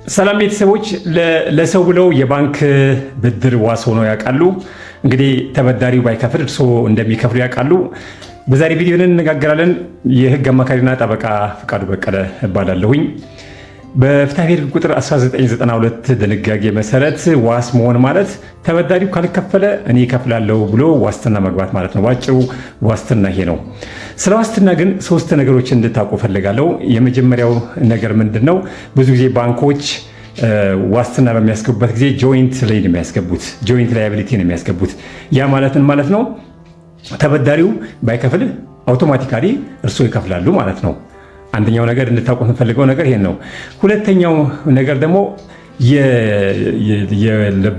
ሰላም ቤተሰቦች፣ ለሰው ብለው የባንክ ብድር ዋስ ሆነው ያውቃሉ? እንግዲህ ተበዳሪው ባይከፍል እርስዎ እንደሚከፍሉ ያውቃሉ? በዛሬ ቪዲዮ እንነጋገራለን። የህግ አማካሪና ጠበቃ ፍቃዱ በቀለ እባላለሁኝ። በፍትሐብሔር ቁጥር 1992 ድንጋጌ መሰረት ዋስ መሆን ማለት ተበዳሪው ካልከፈለ እኔ እከፍላለሁ ብሎ ዋስትና መግባት ማለት ነው። ባጭሩ ዋስትና ይሄ ነው። ስለ ዋስትና ግን ሶስት ነገሮችን እንድታውቁ ፈልጋለሁ። የመጀመሪያው ነገር ምንድነው? ብዙ ጊዜ ባንኮች ዋስትና በሚያስገቡበት ጊዜ ጆይንት ላይ ነው የሚያስገቡት። ጆይንት ላያቢሊቲ ነው የሚያስገቡት። ያ ማለትን ማለት ነው ተበዳሪው ባይከፍል አውቶማቲካሊ እርስዎ ይከፍላሉ ማለት ነው። አንደኛው ነገር እንድታውቁት የምፈልገው ነገር ይሄን ነው። ሁለተኛው ነገር ደግሞ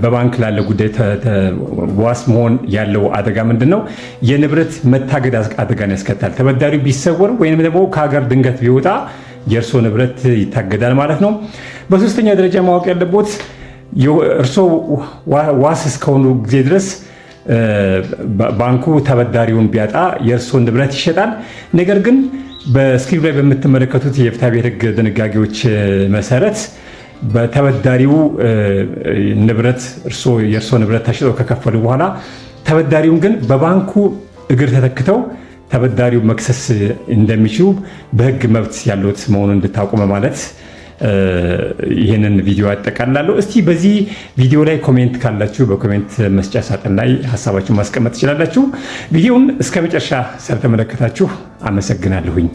በባንክ ላለ ጉዳይ ዋስ መሆን ያለው አደጋ ምንድነው? የንብረት መታገድ አደጋን ያስከትላል። ተበዳሪው ቢሰወር ወይንም ደግሞ ከሀገር ድንገት ቢወጣ የእርሶ ንብረት ይታገዳል ማለት ነው። በሶስተኛ ደረጃ ማወቅ ያለቦት እርሶ ዋስ እስከሆኑ ጊዜ ድረስ ባንኩ ተበዳሪውን ቢያጣ የእርሶ ንብረት ይሸጣል። ነገር ግን በስክሪኑ ላይ በምትመለከቱት የፍትሐብሔር ሕግ ድንጋጌዎች መሰረት በተበዳሪው ንብረት የእርሶ ንብረት ተሽጠው ከከፈሉ በኋላ ተበዳሪውን ግን በባንኩ እግር ተተክተው ተበዳሪው መክሰስ እንደሚችሉ በሕግ መብት ያሉት መሆኑን እንድታውቁ ማለት ይህንን ቪዲዮ ያጠቃልላለሁ። እስቲ በዚህ ቪዲዮ ላይ ኮሜንት ካላችሁ በኮሜንት መስጫ ሳጥን ላይ ሀሳባችሁን ማስቀመጥ ትችላላችሁ። ቪዲዮውን እስከ መጨረሻ ስለተመለከታችሁ አመሰግናለሁኝ።